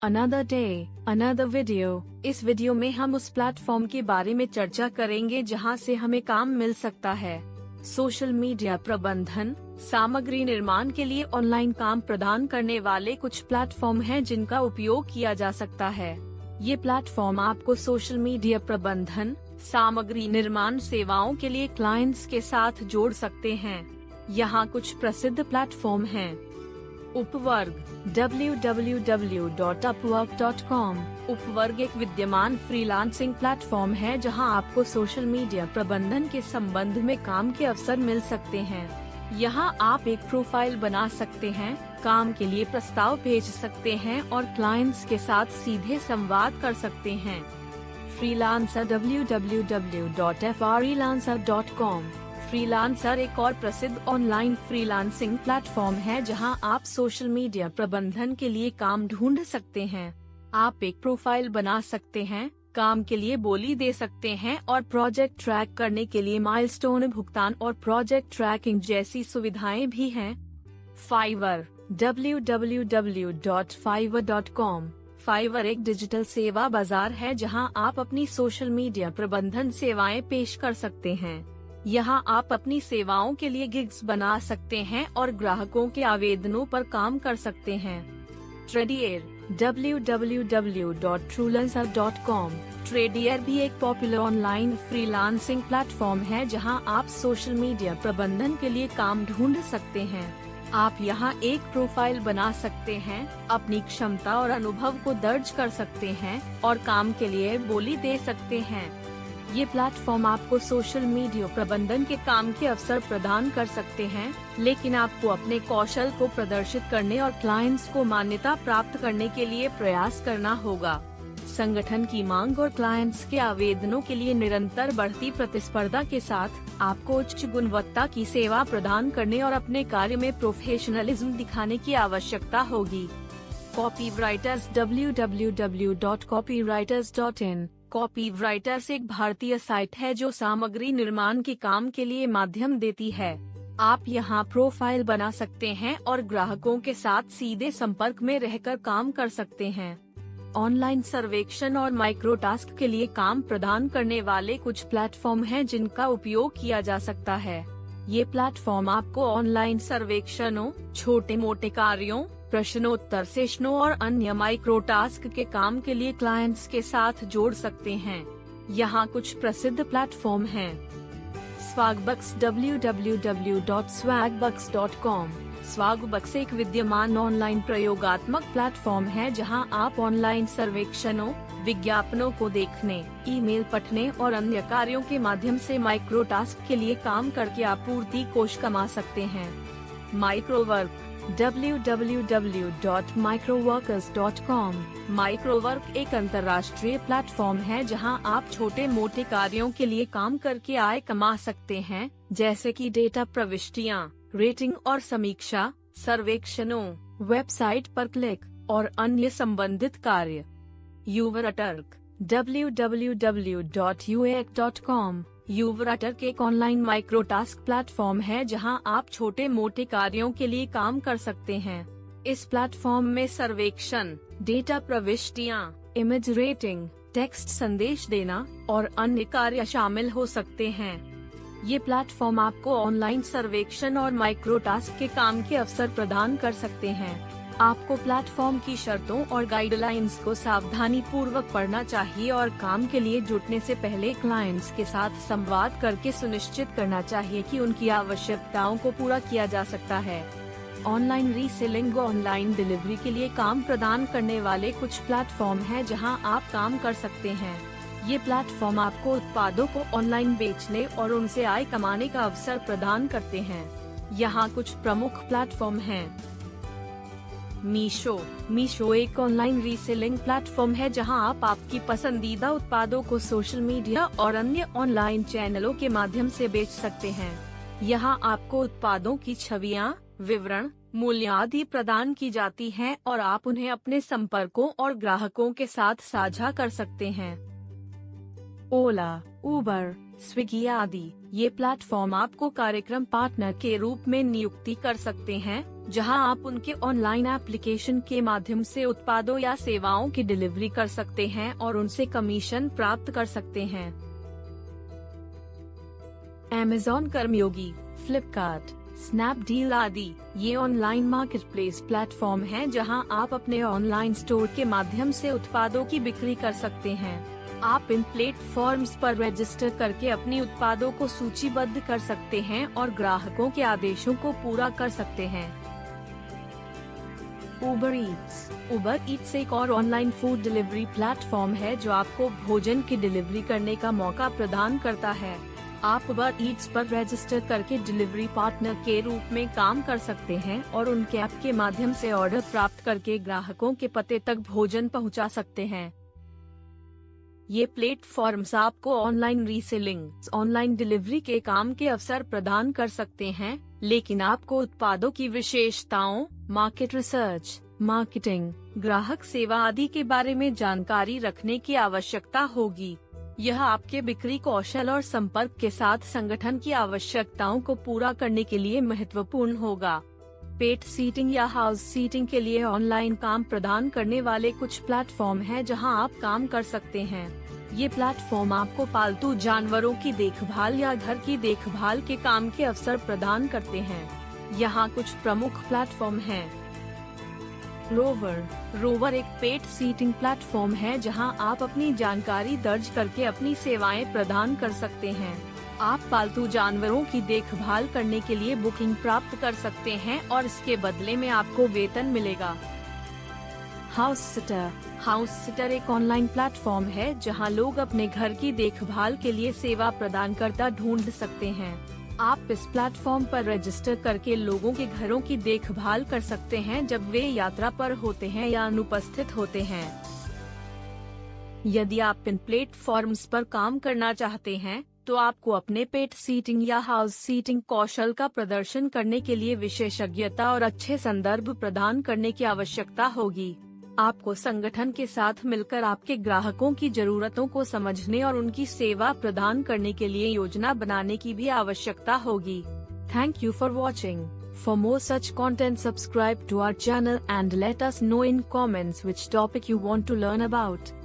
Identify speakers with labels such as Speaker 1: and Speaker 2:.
Speaker 1: Another day another video. इस video में हम उस प्लेटफॉर्म के बारे में चर्चा करेंगे जहां से हमें काम मिल सकता है। सोशल मीडिया प्रबंधन सामग्री निर्माण के लिए ऑनलाइन काम प्रदान करने वाले कुछ प्लेटफॉर्म हैं जिनका उपयोग किया जा सकता है। ये प्लेटफॉर्म आपको सोशल मीडिया प्रबंधन सामग्री निर्माण सेवाओं के लिए क्लाइंट्स के साथ जोड़ सकते हैं। यहाँ कुछ प्रसिद्ध प्लेटफॉर्म हैं। उपवर्ग www.upwork.com। उपवर्ग एक विद्यमान फ्रीलांसिंग प्लेटफॉर्म है जहां आपको सोशल मीडिया प्रबंधन के संबंध में काम के अवसर मिल सकते हैं। यहां आप एक प्रोफाइल बना सकते हैं, काम के लिए प्रस्ताव भेज सकते हैं और क्लाइंट्स के साथ सीधे संवाद कर सकते हैं। Freelancer www.freelancer.com। फ्रीलांसर एक और प्रसिद्ध ऑनलाइन फ्रीलांसिंग प्लेटफॉर्म है जहां आप सोशल मीडिया प्रबंधन के लिए काम ढूंढ सकते हैं। आप एक प्रोफाइल बना सकते हैं, काम के लिए बोली दे सकते हैं और प्रोजेक्ट ट्रैक करने के लिए माइलस्टोन भुगतान और प्रोजेक्ट ट्रैकिंग जैसी सुविधाएं भी हैं। Fibre www.fiverr.com। फाइवर एक डिजिटल सेवा बाजार है जहां आप अपनी सोशल मीडिया प्रबंधन सेवाएं पेश कर सकते हैं। यहाँ आप अपनी सेवाओं के लिए गिग्स बना सकते हैं और ग्राहकों के आवेदनों पर काम कर सकते हैं। ट्रेडियर www.truelancer.com। ट्रेडियर भी एक पॉपुलर ऑनलाइन फ्रीलांसिंग प्लेटफॉर्म है जहां आप सोशल मीडिया प्रबंधन के लिए काम ढूंढ सकते हैं। आप यहां एक प्रोफाइल बना सकते हैं, अपनी क्षमता और अनुभव को दर्ज कर सकते हैं और काम के लिए बोली दे सकते हैं। ये प्लेटफॉर्म आपको सोशल मीडिया प्रबंधन के काम के अवसर प्रदान कर सकते हैं, लेकिन आपको अपने कौशल को प्रदर्शित करने और क्लाइंट्स को मान्यता प्राप्त करने के लिए प्रयास करना होगा। संगठन की मांग और क्लाइंट्स के आवेदनों के लिए निरंतर बढ़ती प्रतिस्पर्धा के साथ आपको उच्च गुणवत्ता की सेवा प्रदान करने और अपने कार्य में प्रोफेशनलिज्म दिखाने की आवश्यकता होगी। Copywriters www.copywriters.in। कॉपीराइटर्स एक भारतीय साइट है जो सामग्री निर्माण के काम के लिए माध्यम देती है। आप यहां प्रोफाइल बना सकते हैं और ग्राहकों के साथ सीधे संपर्क में रहकर काम कर सकते हैं। ऑनलाइन सर्वेक्षण और माइक्रो टास्क के लिए काम प्रदान करने वाले कुछ प्लेटफॉर्म हैं जिनका उपयोग किया जा सकता है। ये प्लेटफॉर्म आपको ऑनलाइन सर्वेक्षणों, छोटे मोटे कार्यों, प्रश्नोत्तर सेशनों और अन्य माइक्रो टास्क के काम के लिए क्लाइंट्स के साथ जोड़ सकते हैं। यहाँ कुछ प्रसिद्ध प्लेटफॉर्म हैं। स्वगबक्स www.swagbucks.com। स्वगबक्स एक विद्यमान ऑनलाइन प्रयोगात्मक प्लेटफॉर्म है जहां आप ऑनलाइन सर्वेक्षणों, विज्ञापनों को देखने, ईमेल पढ़ने और अन्य कार्यों के माध्यम से माइक्रो टास्क के लिए काम करके आपूर्ति कोष कमा सकते हैं। माइक्रोवर्क www.microworkers.com। माइक्रोवर्क एक अंतर्राष्ट्रीय प्लेटफॉर्म है जहां आप छोटे मोटे कार्यों के लिए काम करके आय कमा सकते हैं, जैसे कि डेटा प्रविष्टियां, रेटिंग और समीक्षा, सर्वेक्षणों, वेबसाइट पर क्लिक और अन्य संबंधित कार्य। यूवरटर्क www.uac.com। यूवरटर्क एक ऑनलाइन माइक्रो टास्क प्लेटफॉर्म है जहां आप छोटे मोटे कार्यों के लिए काम कर सकते हैं। इस प्लेटफॉर्म में सर्वेक्षण, डेटा प्रविष्टियां, इमेज रेटिंग, टेक्स्ट संदेश देना और अन्य कार्य शामिल हो सकते हैं। ये प्लेटफॉर्म आपको ऑनलाइन सर्वेक्षण और माइक्रो टास्क के काम के अवसर प्रदान कर सकते हैं। आपको प्लेटफॉर्म की शर्तों और गाइडलाइंस को सावधानी पूर्वक पढ़ना चाहिए और काम के लिए जुटने से पहले क्लाइंट्स के साथ संवाद करके सुनिश्चित करना चाहिए कि उनकी आवश्यकताओं को पूरा किया जा सकता है। ऑनलाइन रीसेलिंग ऑनलाइन डिलीवरी के लिए काम प्रदान करने वाले कुछ प्लेटफॉर्म हैं जहां आप काम कर सकते हैं। ये प्लेटफॉर्म आपको उत्पादों को ऑनलाइन बेचने और उनसे आय कमाने का अवसर प्रदान करते हैं। यहाँ कुछ प्रमुख प्लेटफॉर्म हैं। मीशो एक ऑनलाइन रीसेलिंग प्लेटफॉर्म है जहां आप आपकी पसंदीदा उत्पादों को सोशल मीडिया और अन्य ऑनलाइन चैनलों के माध्यम से बेच सकते हैं। यहां आपको उत्पादों की छवियां, विवरण, मूल्य आदि प्रदान की जाती हैं और आप उन्हें अपने संपर्कों और ग्राहकों के साथ साझा कर सकते हैं। ओला, उबर, स्विगी आदि। ये प्लेटफॉर्म आपको कार्यक्रम पार्टनर के रूप में नियुक्ति कर सकते हैं, जहां आप उनके ऑनलाइन एप्लीकेशन के माध्यम से उत्पादों या सेवाओं की डिलीवरी कर सकते हैं और उनसे कमीशन प्राप्त कर सकते हैं। Amazon कर्मयोगी, फ्लिपकार्ट, स्नैपडील आदि ये ऑनलाइन मार्केटप्लेस प्लेटफॉर्म हैं जहां आप अपने ऑनलाइन स्टोर के माध्यम से उत्पादों की बिक्री कर सकते हैं। आप इन प्लेटफॉर्म्स पर रजिस्टर करके अपनी उत्पादों को सूचीबद्ध कर सकते हैं और ग्राहकों के आदेशों को पूरा कर सकते हैं। उबर ईट्स एक और ऑनलाइन फूड डिलीवरी प्लेटफॉर्म है जो आपको भोजन की डिलीवरी करने का मौका प्रदान करता है। आप उबर ईट्स पर रजिस्टर करके डिलीवरी पार्टनर के रूप में काम कर सकते हैं और उनके ऐप के माध्यम से ऑर्डर प्राप्त करके ग्राहकों के पते तक भोजन पहुंचा सकते हैं। ये प्लेटफॉर्म्स आपको ऑनलाइन रीसेलिंग, ऑनलाइन डिलीवरी के काम के अवसर प्रदान कर सकते हैं, लेकिन आपको उत्पादों की विशेषताओं, मार्केट रिसर्च, मार्केटिंग, ग्राहक सेवा आदि के बारे में जानकारी रखने की आवश्यकता होगी। यह आपके बिक्री कौशल और संपर्क के साथ संगठन की आवश्यकताओं को पूरा करने के लिए महत्वपूर्ण होगा। पेट सीटिंग या हाउस सीटिंग के लिए ऑनलाइन काम प्रदान करने वाले कुछ प्लेटफॉर्म हैं जहां आप काम कर सकते हैं। ये प्लेटफॉर्म आपको पालतू जानवरों की देखभाल या घर की देखभाल के काम के अवसर प्रदान करते हैं। यहाँ कुछ प्रमुख प्लेटफॉर्म हैं। रोवर एक पेट सीटिंग प्लेटफॉर्म है जहां आप अपनी जानकारी दर्ज करके अपनी सेवाएं प्रदान कर सकते हैं। आप पालतू जानवरों की देखभाल करने के लिए बुकिंग प्राप्त कर सकते हैं और इसके बदले में आपको वेतन मिलेगा। हाउस सिटर एक ऑनलाइन प्लेटफॉर्म है जहां लोग अपने घर की देखभाल के लिए सेवा प्रदानकर्ता ढूंढ सकते हैं। आप इस प्लेटफॉर्म पर रजिस्टर करके लोगों के घरों की देखभाल कर सकते हैं जब वे यात्रा पर होते हैं या अनुपस्थित होते हैं। यदि आप इन प्लेटफॉर्म्स पर काम करना चाहते हैं, तो आपको अपने पेट सीटिंग या हाउस सीटिंग कौशल का प्रदर्शन करने के लिए विशेषज्ञता और अच्छे संदर्भ प्रदान करने की आवश्यकता होगी। आपको संगठन के साथ मिलकर आपके ग्राहकों की जरूरतों को समझने और उनकी सेवा प्रदान करने के लिए योजना बनाने की भी आवश्यकता होगी। Thank you for watching. For more such content, subscribe to our channel and let us know in comments which topic you want to learn about.